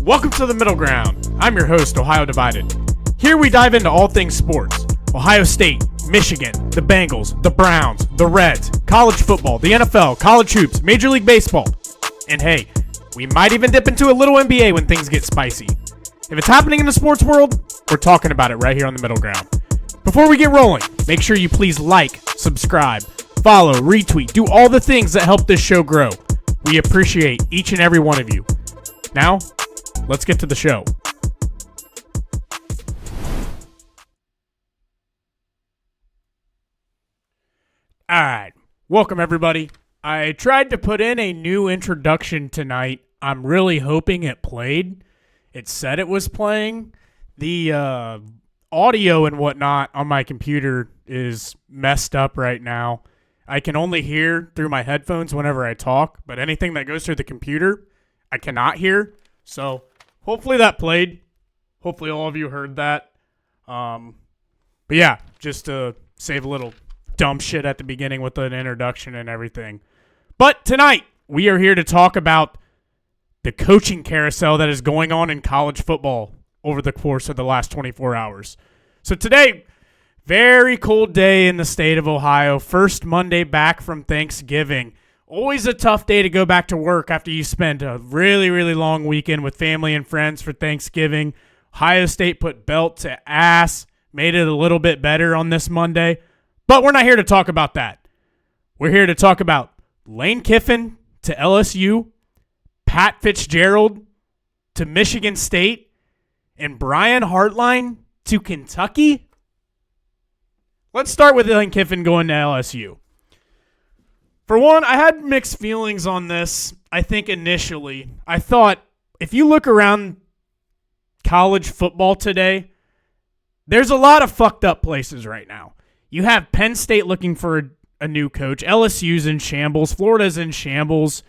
Welcome to the Middle Ground. I'm your host, Ohio Divided. Here we dive into all things sports. Ohio State, Michigan, the Bengals, the Browns, the Reds, college football, the NFL, college hoops, Major League Baseball. And hey, we might even dip into a little NBA when things get spicy. If it's happening in the sports world, we're talking about it right here on the Middle Ground. Before we get rolling, make sure you please like, subscribe, follow, retweet, do all the things that help this show grow. We appreciate each and every one of you. Now, let's get to the show. Alright, welcome everybody. I tried to put in a new introduction tonight. I'm really hoping it played. It said it was playing. The audio and whatnot on my computer is messed up right now. I can only hear through my headphones whenever I talk, but anything that goes through the computer, I cannot hear. So hopefully that played. Hopefully all of you heard that. But yeah, just to save a little dumb shit at the beginning with an introduction and everything. But tonight, we are here to talk about the coaching carousel that is going on in college football over the course of the last 24 hours. So today, very cold day in the state of Ohio. First Monday back from Thanksgiving. Always a tough day to go back to work after you spend a really, really long weekend with family and friends for Thanksgiving. Ohio State put belt to ass, made it a little bit better on this Monday. But we're not here to talk about that. We're here to talk about Lane Kiffin to LSU, Pat Fitzgerald to Michigan State, and Brian Hartline to Kentucky. Let's start with Lane Kiffin going to LSU. For one, I had mixed feelings on this. I think initially, I thought if you look around college football today, there's a lot of fucked up places right now. You have Penn State looking for a new coach. LSU's in shambles. Florida's in shambles.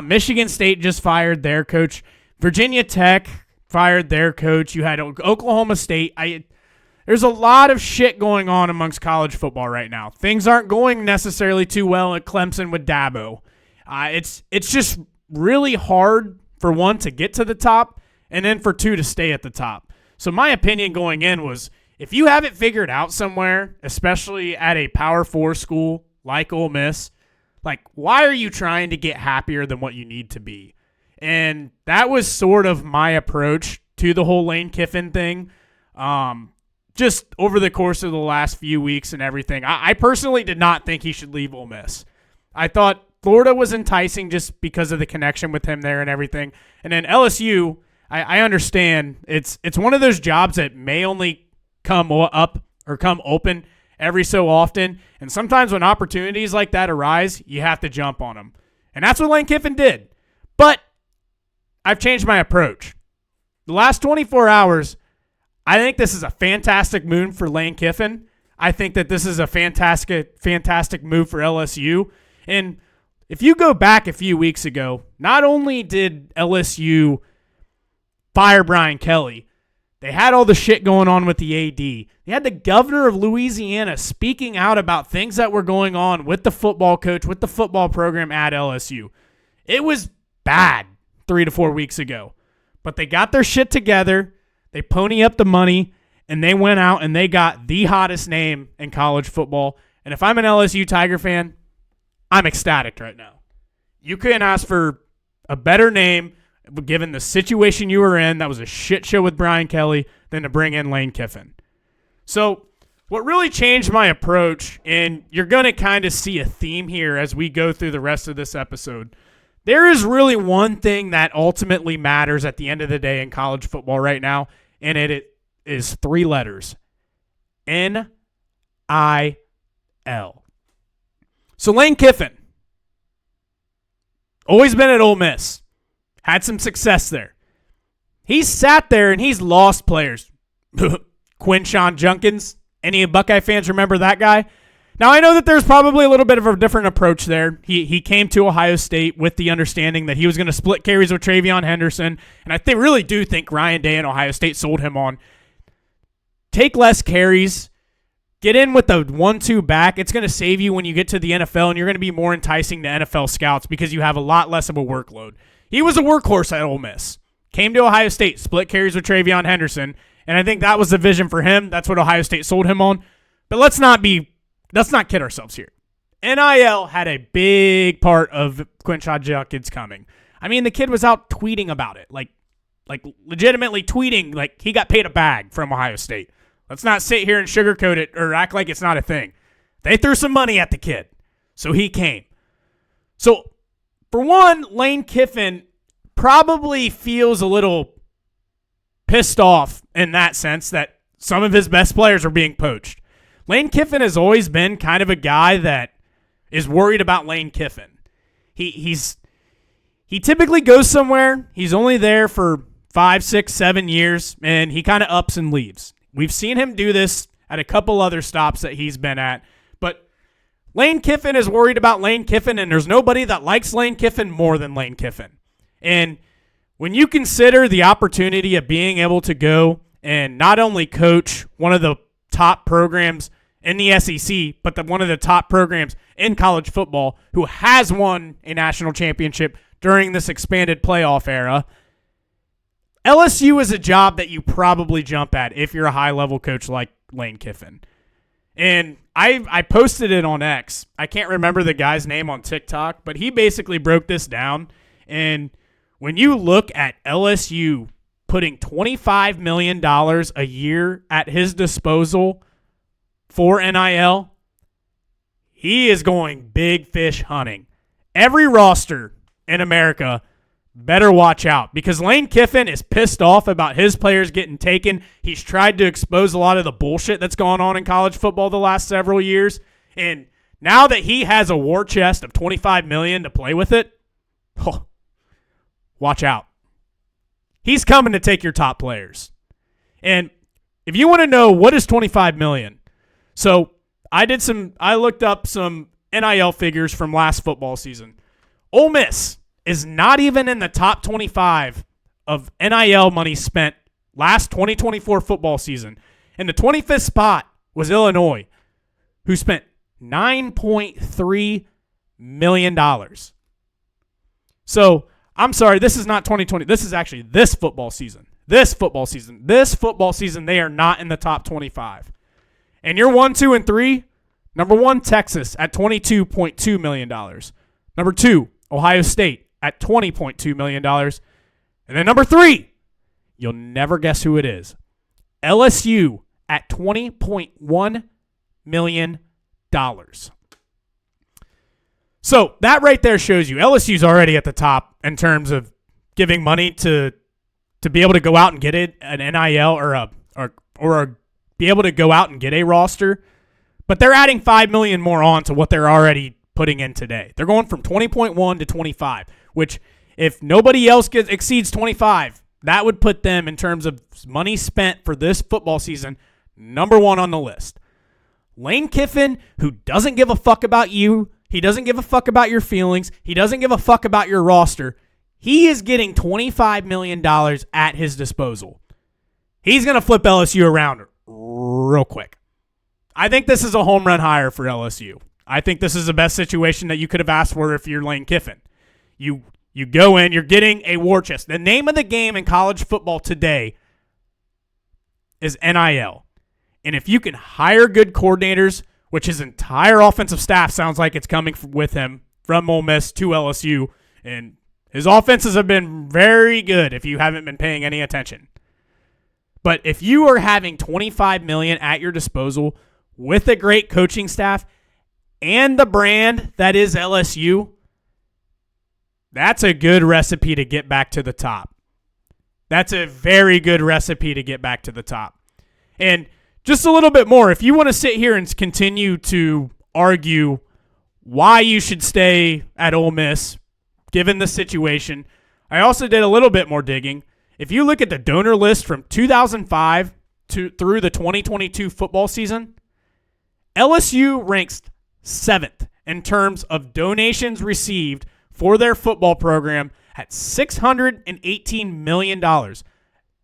Michigan State just fired their coach. Virginia Tech fired their coach. You had Oklahoma State. There's a lot of shit going on amongst college football right now. Things aren't going necessarily too well at Clemson with Dabo. It's just really hard, for one, to get to the top, and then for two, to stay at the top. So my opinion going in was, if you have it figured out somewhere, especially at a Power 4 school like Ole Miss, like, why are you trying to get happier than what you need to be? And that was sort of my approach to the whole Lane Kiffin thing. Just over the course of the last few weeks and everything, I personally did not think he should leave Ole Miss. I thought Florida was enticing just because of the connection with him there and everything. And then LSU, I understand it's one of those jobs that may only come up or come open every so often. And sometimes when opportunities like that arise, you have to jump on them. And that's what Lane Kiffin did. But I've changed my approach. The last 24 hours, I think this is a fantastic move for Lane Kiffin. I think that this is a fantastic move for LSU. And if you go back a few weeks ago, not only did LSU fire Brian Kelly, they had all the shit going on with the AD. They had the governor of Louisiana speaking out about things that were going on with the football coach, with the football program at LSU. It was bad 3 to 4 weeks ago. But they got their shit together. They pony up the money, and they went out and they got the hottest name in college football. And if I'm an LSU Tiger fan, I'm ecstatic right now. You couldn't ask for a better name, given the situation you were in. That was a shit show with Brian Kelly, than to bring in Lane Kiffin. So what really changed my approach, and you're going to kind of see a theme here as we go through the rest of this episode, there is really one thing that ultimately matters at the end of the day in college football right now, and it is 3 letters. NIL. So Lane Kiffin, always been at Ole Miss. Had some success there. He's sat there and he's lost players. Quinshon Judkins. Any Buckeye fans remember that guy? Now, I know that there's probably a little bit of a different approach there. He came to Ohio State with the understanding that he was going to split carries with Travion Henderson, and I really do think Ryan Day and Ohio State sold him on. Take less carries, get in with the 1-2 back. It's going to save you when you get to the NFL, and you're going to be more enticing to NFL scouts because you have a lot less of a workload. He was a workhorse at Ole Miss. came to Ohio State, split carries with Travion Henderson, and I think that was the vision for him. That's what Ohio State sold him on. But let's not kid ourselves here. NIL had a big part of Quinshon Judkins coming. I mean, the kid was out tweeting about it, like legitimately tweeting, like he got paid a bag from Ohio State. Let's not sit here and sugarcoat it or act like it's not a thing. They threw some money at the kid, so he came. So, for one, Lane Kiffin probably feels a little pissed off in that sense that some of his best players are being poached. Lane Kiffin has always been kind of a guy that is worried about Lane Kiffin. He typically goes somewhere. He's only there for 5, 6, 7 years, and he kind of ups and leaves. We've seen him do this at a couple other stops that he's been at, but Lane Kiffin is worried about Lane Kiffin, and there's nobody that likes Lane Kiffin more than Lane Kiffin. And when you consider the opportunity of being able to go and not only coach one of the top programs in the SEC, but one of the top programs in college football who has won a national championship during this expanded playoff era, LSU is a job that you probably jump at if you're a high-level coach like Lane Kiffin. And I posted it on X. I can't remember the guy's name on TikTok, but he basically broke this down. And when you look at LSU putting $25 million a year at his disposal for NIL, he is going big fish hunting. Every roster in America better watch out because Lane Kiffin is pissed off about his players getting taken. He's tried to expose a lot of the bullshit that's gone on in college football the last several years. And now that he has a war chest of $25 million to play with it, watch out. He's coming to take your top players. And if you want to know what is $25 million, so I looked up some NIL figures from last football season. Ole Miss is not even in the top 25 of NIL money spent last 2024 football season. And the 25th spot was Illinois, who spent $9.3 million. So, I'm sorry, this is not 2020. This is actually this football season. This football season, they are not in the top 25. And you're 1, 2, and 3. Number 1, Texas at $22.2 million. Number 2, Ohio State at $20.2 million. And then number 3, you'll never guess who it is. LSU at $20.1 million. So that right there shows you LSU's already at the top in terms of giving money to be able to go out and get an NIL or be able to go out and get a roster. But they're adding $5 million more on to what they're already putting in today. They're going from 20.1 to 25, which if nobody else exceeds 25, that would put them in terms of money spent for this football season number 1 on the list. Lane Kiffin, who doesn't give a fuck about you, he doesn't give a fuck about your feelings, he doesn't give a fuck about your roster, he is getting $25 million at his disposal. He's going to flip LSU around real quick. I think this is a home run hire for LSU. I think this is the best situation that you could have asked for if you're Lane Kiffin. You go in, you're getting a war chest. The name of the game in college football today is NIL. And if you can hire good coordinators, which his entire offensive staff sounds like it's coming with him from Ole Miss to LSU, and his offenses have been very good if you haven't been paying any attention. But if you are having $25 million at your disposal with a great coaching staff and the brand that is LSU, that's a good recipe to get back to the top. That's a very good recipe to get back to the top. And just a little bit more, if you want to sit here and continue to argue why you should stay at Ole Miss, given the situation, I also did a little bit more digging. If you look at the donor list from 2005 through the 2022 football season, LSU ranks 7th in terms of donations received for their football program at $618 million.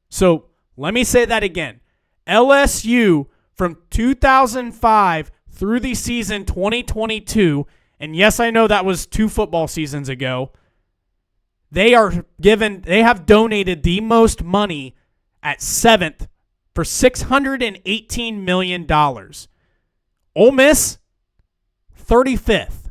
So let me say that again. LSU from 2005 through the season 2022, and yes, I know that was 2 football seasons ago, They have donated the most money at 7th for $618 million. Ole Miss, 35th.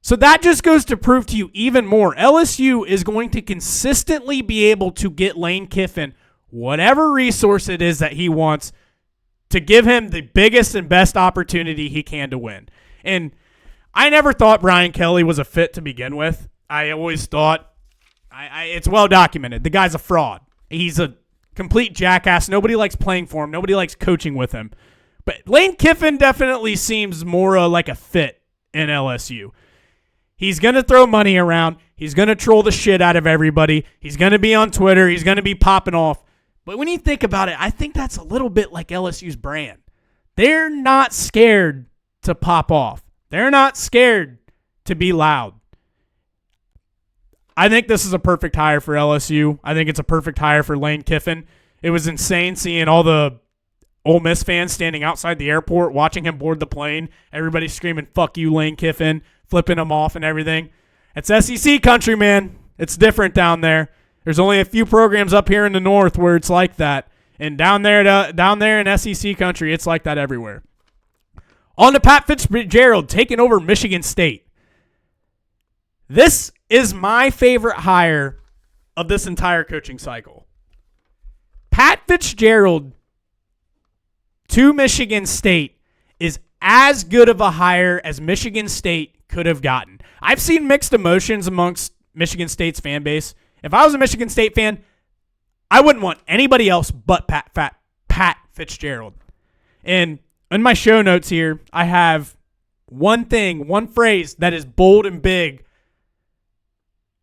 So that just goes to prove to you even more. LSU is going to consistently be able to get Lane Kiffin whatever resource it is that he wants to give him the biggest and best opportunity he can to win. And I never thought Brian Kelly was a fit to begin with. I always thought, it's well documented, the guy's a fraud. He's a complete jackass. Nobody likes playing for him. Nobody likes coaching with him. But Lane Kiffin definitely seems more like a fit in LSU. He's going to throw money around. He's going to troll the shit out of everybody. He's going to be on Twitter. He's going to be popping off. But when you think about it, I think that's a little bit like LSU's brand. They're not scared to pop off. They're not scared to be loud. I think this is a perfect hire for LSU. I think it's a perfect hire for Lane Kiffin. It was insane seeing all the Ole Miss fans standing outside the airport watching him board the plane. Everybody screaming, "Fuck you, Lane Kiffin," flipping him off and everything. It's SEC country, man. It's different down there. There's only a few programs up here in the north where it's like that. And down there in SEC country, it's like that everywhere. On to Pat Fitzgerald taking over Michigan State. This is my favorite hire of this entire coaching cycle. Pat Fitzgerald to Michigan State is as good of a hire as Michigan State could have gotten. I've seen mixed emotions amongst Michigan State's fan base. If I was a Michigan State fan, I wouldn't want anybody else but Pat Fitzgerald. And in my show notes here, I have one phrase that is bold and big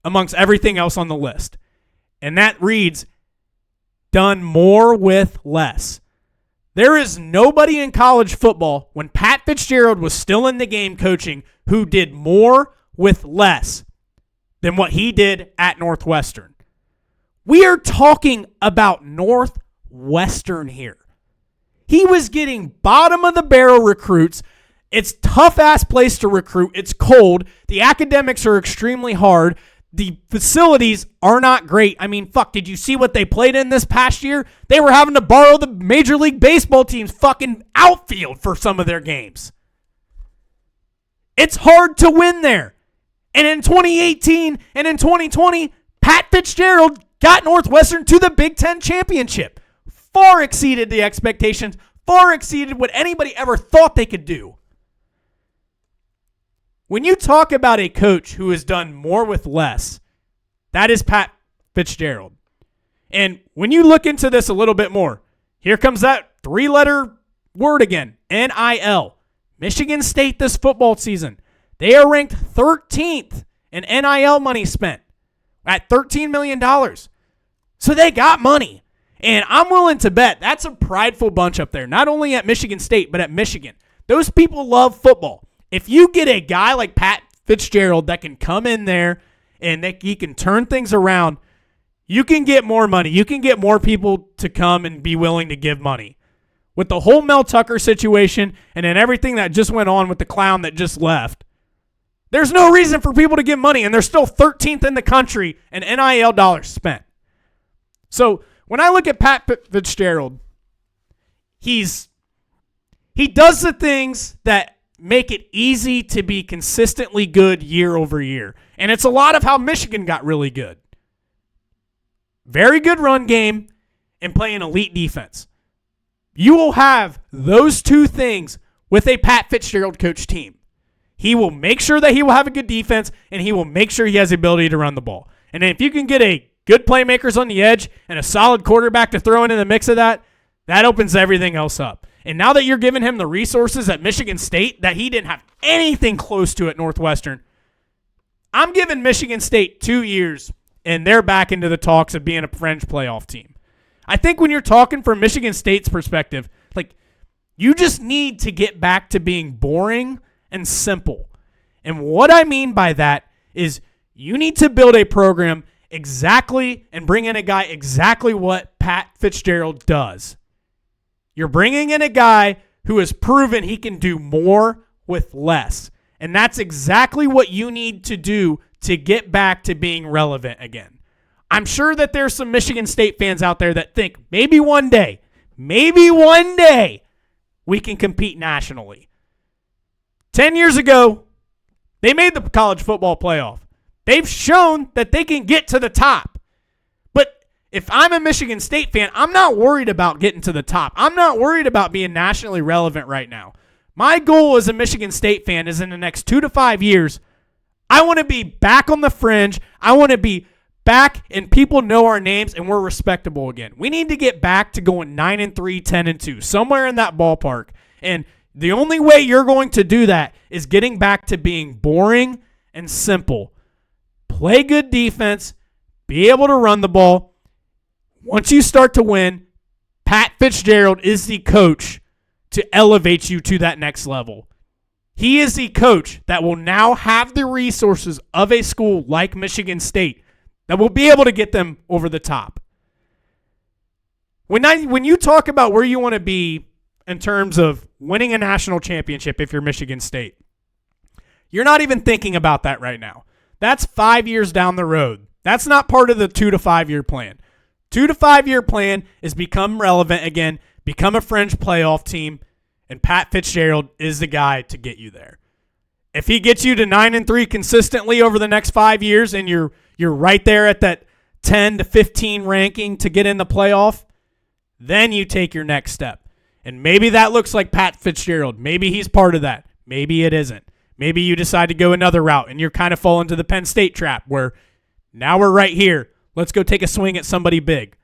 amongst everything else on the list. And that reads, done more with less. There is nobody in college football when Pat Fitzgerald was still in the game coaching who did more with less than what he did at Northwestern. We are talking about Northwestern here. He was getting bottom of the barrel recruits. It's a tough-ass place to recruit. It's cold. The academics are extremely hard. The facilities are not great. I mean, fuck, did you see what they played in this past year? They were having to borrow the Major League Baseball team's fucking outfield for some of their games. It's hard to win there. And in 2018 and in 2020, Pat Fitzgerald got Northwestern to the Big Ten championship. Far exceeded the expectations, far exceeded what anybody ever thought they could do. When you talk about a coach who has done more with less, that is Pat Fitzgerald. And when you look into this a little bit more, here comes that three-letter word again, NIL. Michigan State this football season, they are ranked 13th in NIL money spent at $13 million. So they got money. And I'm willing to bet that's a prideful bunch up there, not only at Michigan State, but at Michigan. Those people love football. If you get a guy like Pat Fitzgerald that can come in there and he can turn things around, you can get more money. You can get more people to come and be willing to give money. With the whole Mel Tucker situation and then everything that just went on with the clown that just left, there's no reason for people to give money, and they're still 13th in the country in NIL dollars spent. So when I look at Pat Fitzgerald, he does the things that make it easy to be consistently good year over year. And it's a lot of how Michigan got really good. Very good run game and playing elite defense. You will have those two things with a Pat Fitzgerald coach team. He will make sure that he will have a good defense, and he will make sure he has the ability to run the ball. And if you can get a good playmakers on the edge and a solid quarterback to throw in the mix of that, that opens everything else up. And now that you're giving him the resources at Michigan State that he didn't have anything close to at Northwestern, I'm giving Michigan State 2 years, and they're back into the talks of being a fringe playoff team. I think when you're talking from Michigan State's perspective, you just need to get back to being boring and simple. And what I mean by that is you need to build a program exactly and bring in a guy exactly what Pat Fitzgerald does. You're bringing in a guy who has proven he can do more with less. And that's exactly what you need to do to get back to being relevant again. I'm sure that there's some Michigan State fans out there that think maybe one day, we can compete nationally. 10 years ago, they made the college football playoff. They've shown that they can get to the top. But if I'm a Michigan State fan, I'm not worried about getting to the top. I'm not worried about being nationally relevant right now. My goal as a Michigan State fan is in the next 2 to 5 years, I want to be back on the fringe. I want to be back and people know our names and we're respectable again. We need to get back to going 9-3, 10-2, somewhere in that ballpark. And the only way you're going to do that is getting back to being boring and simple. Play good defense, be able to run the ball. Once you start to win, Pat Fitzgerald is the coach to elevate you to that next level. He is the coach that will now have the resources of a school like Michigan State that will be able to get them over the top. When you talk about where you want to be in terms of winning a national championship if you're Michigan State, you're not even thinking about that right now. That's 5 years down the road. That's not part of the 2 to 5 year plan. 2 to 5 year plan is become relevant again, become a fringe playoff team, and Pat Fitzgerald is the guy to get you there. If he gets you to 9-3 consistently over the next 5 years and you're right there at that 10 to 15 ranking to get in the playoff, then you take your next step. And maybe that looks like Pat Fitzgerald. Maybe he's part of that. Maybe it isn't. Maybe you decide to go another route and you're kind of fall into the Penn State trap where now we're right here. Let's go take a swing at somebody big.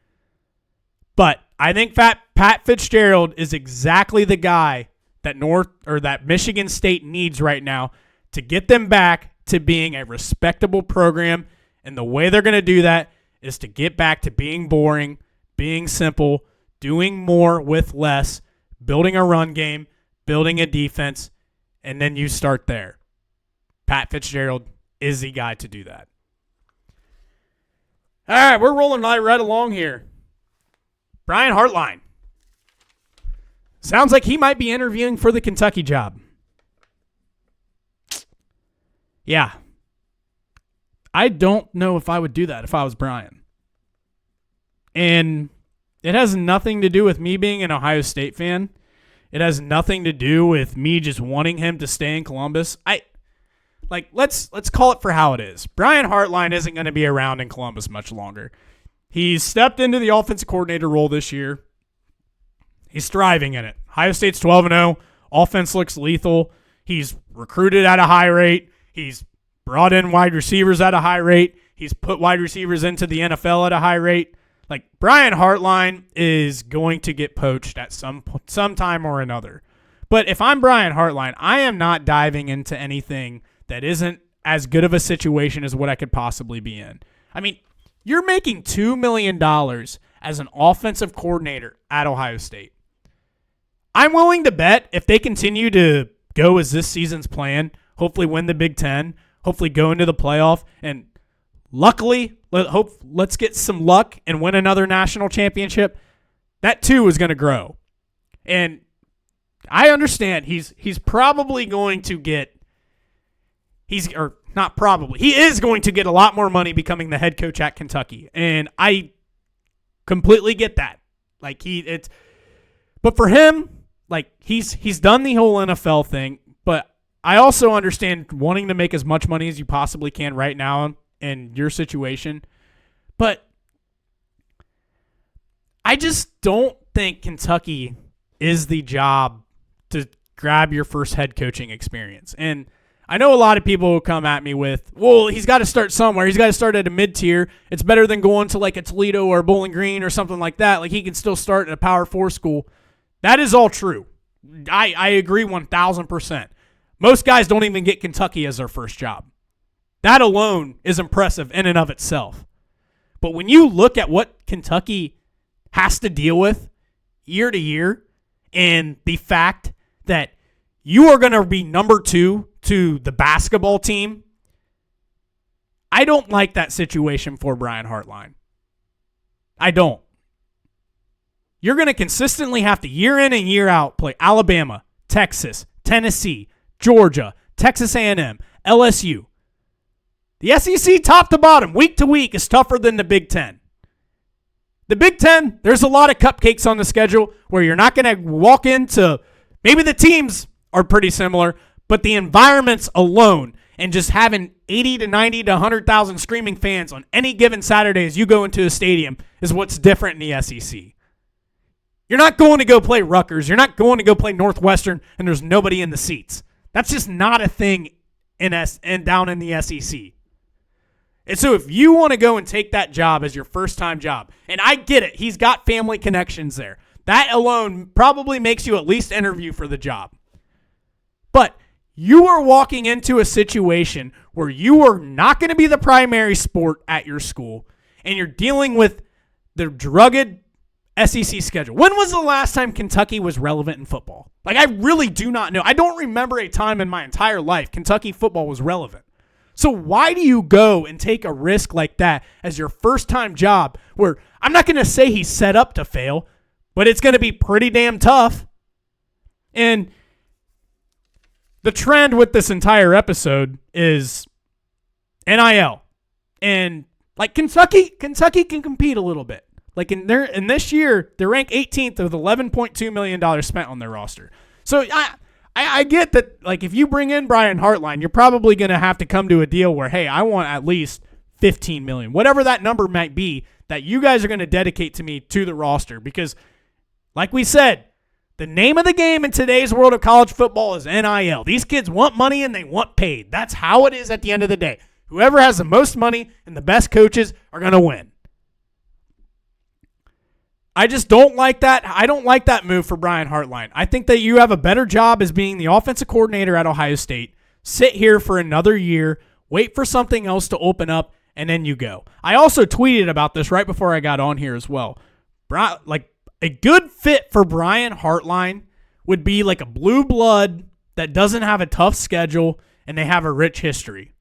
But I think Pat Fitzgerald is exactly the guy that Michigan State needs right now to get them back to being a respectable program. And the way they're going to do that is to get back to being boring, being simple, doing more with less, building a run game, building a defense, and then you start there. Pat Fitzgerald is the guy to do that. All right, we're rolling right along here. Brian Hartline. Sounds like he might be interviewing for the Kentucky job. Yeah. I don't know if I would do that if I was Brian. And it has nothing to do with me being an Ohio State fan. It has nothing to do with me just wanting him to stay in Columbus. Let's call it for how it is. Brian Hartline isn't going to be around in Columbus much longer. He's stepped into the offensive coordinator role this year. He's thriving in it. Ohio State's 12-0. Offense looks lethal. He's recruited at a high rate. He's brought in wide receivers at a high rate. He's put wide receivers into the NFL at a high rate. Brian Hartline is going to get poached at some time or another. But if I'm Brian Hartline, I am not diving into anything that isn't as good of a situation as what I could possibly be in. I mean, you're making $2 million as an offensive coordinator at Ohio State. I'm willing to bet if they continue to go as this season's plan, hopefully win the Big Ten, hopefully go into the playoff, and luckily, let's get some luck and win another national championship, that too is going to grow. And I understand he's probably going to get he is going to get a lot more money becoming the head coach at Kentucky. And I completely get that. But for him, he's done the whole NFL thing, but I also understand wanting to make as much money as you possibly can right now in your situation. But I just don't think Kentucky is the job to grab your first head coaching experience. And I know a lot of people will come at me with, well, he's got to start somewhere. He's got to start at a mid-tier. It's better than going to a Toledo or Bowling Green or something like that. He can still start at a Power 4 school. That is all true. I agree 1,000%. Most guys don't even get Kentucky as their first job. That alone is impressive in and of itself. But when you look at what Kentucky has to deal with year to year, and the fact that you are going to be number 2 to the basketball team, I don't like that situation for Brian Hartline. I don't. You're going to consistently have to, year in and year out, play Alabama, Texas, Tennessee, Georgia, Texas A&M, LSU. The SEC, top to bottom, week to week, is tougher than the Big Ten. The Big Ten, there's a lot of cupcakes on the schedule where you're not going to walk into, maybe the teams are pretty similar, but the environments alone and just having 80 to 90 to 100,000 screaming fans on any given Saturday as you go into a stadium is what's different in the SEC. You're not going to go play Rutgers. You're not going to go play Northwestern and there's nobody in the seats. That's just not a thing down in the SEC. And so if you want to go and take that job as your first-time job, and I get it, he's got family connections there. That alone probably makes you at least interview for the job. But you are walking into a situation where you are not going to be the primary sport at your school, and you're dealing with the drugged SEC schedule. When was the last time Kentucky was relevant in football? Like, I really do not know. I don't remember a time in my entire life Kentucky football was relevant. So why do you go and take a risk like that as your first-time job where I'm not going to say he's set up to fail, but it's going to be pretty damn tough? And the trend with this entire episode is NIL. And like Kentucky can compete a little bit. Like in this year, they're ranked 18th with $11.2 million spent on their roster. So I get that, like, if you bring in Brian Hartline, you're probably going to have to come to a deal where, hey, I want at least $15 million, whatever that number might be, that you guys are going to dedicate to me to the roster. Because, like we said, the name of the game in today's world of college football is NIL. These kids want money and they want paid. That's how it is at the end of the day. Whoever has the most money and the best coaches are going to win. I just don't like that. I don't like that move for Brian Hartline. I think that you have a better job as being the offensive coordinator at Ohio State. Sit here for another year, wait for something else to open up, and then you go. I also tweeted about this right before I got on here as well. Like, a good fit for Brian Hartline would be like a blue blood that doesn't have a tough schedule and they have a rich history.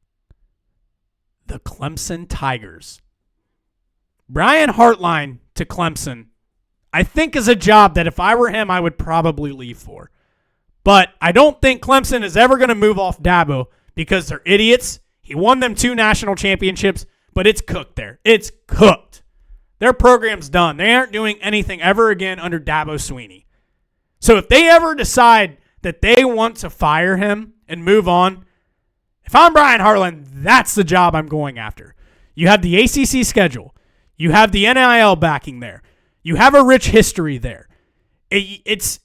The Clemson Tigers. Brian Hartline to Clemson, I think, is a job that if I were him, I would probably leave for. But I don't think Clemson is ever going to move off Dabo because they're idiots. He won them 2 national championships, but it's cooked there. It's cooked. Their program's done. They aren't doing anything ever again under Dabo Swinney. So if they ever decide that they want to fire him and move on, if I'm Brian Hartline, that's the job I'm going after. You have the ACC schedule. You have the NIL backing there. You have a rich history there. It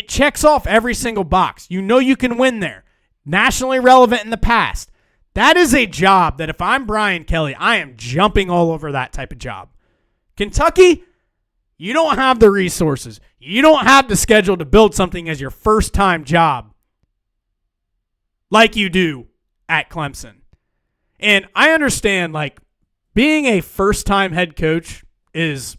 checks off every single box. You know you can win there. Nationally relevant in the past. That is a job that if I'm Brian Kelly, I am jumping all over that type of job. Kentucky, you don't have the resources. You don't have the schedule to build something as your first-time job like you do at Clemson. And I understand, like, being a first-time head coach is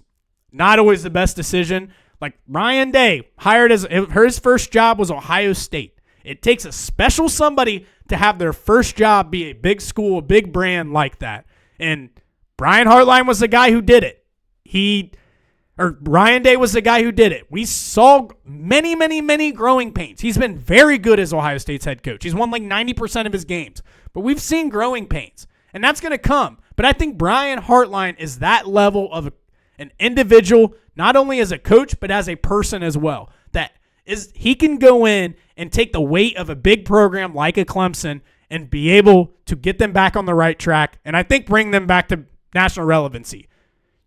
not always the best decision. Like, Ryan Day, hired as his first job was Ohio State. It takes a special somebody to have their first job be a big school, a big brand like that. And Brian Hartline was the guy who did it. Ryan Day was the guy who did it. We saw many, many, many growing pains. He's been very good as Ohio State's head coach. He's won like 90% of his games. But we've seen growing pains. And that's going to come. But I think Brian Hartline is that level of an individual, not only as a coach, but as a person as well. That is, he can go in and take the weight of a big program like a Clemson and be able to get them back on the right track. And I think bring them back to national relevancy.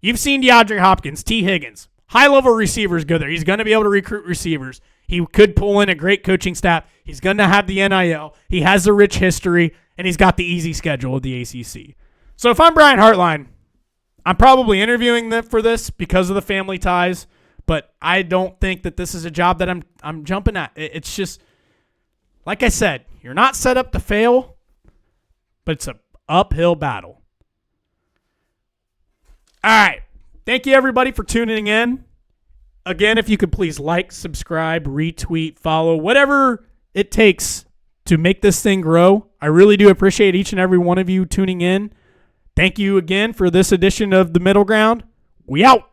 You've seen DeAndre Hopkins, T. Higgins, high-level receivers go there. He's going to be able to recruit receivers. He could pull in a great coaching staff. He's going to have the NIL. He has a rich history, and he's got the easy schedule of the ACC. So if I'm Brian Hartline, I'm probably interviewing them for this because of the family ties, but I don't think that this is a job that I'm jumping at. It's just, like I said, you're not set up to fail, but it's an uphill battle. All right. Thank you, everybody, for tuning in. Again, if you could please like, subscribe, retweet, follow, whatever it takes to make this thing grow. I really do appreciate each and every one of you tuning in. Thank you again for this edition of The Middle Ground. We out.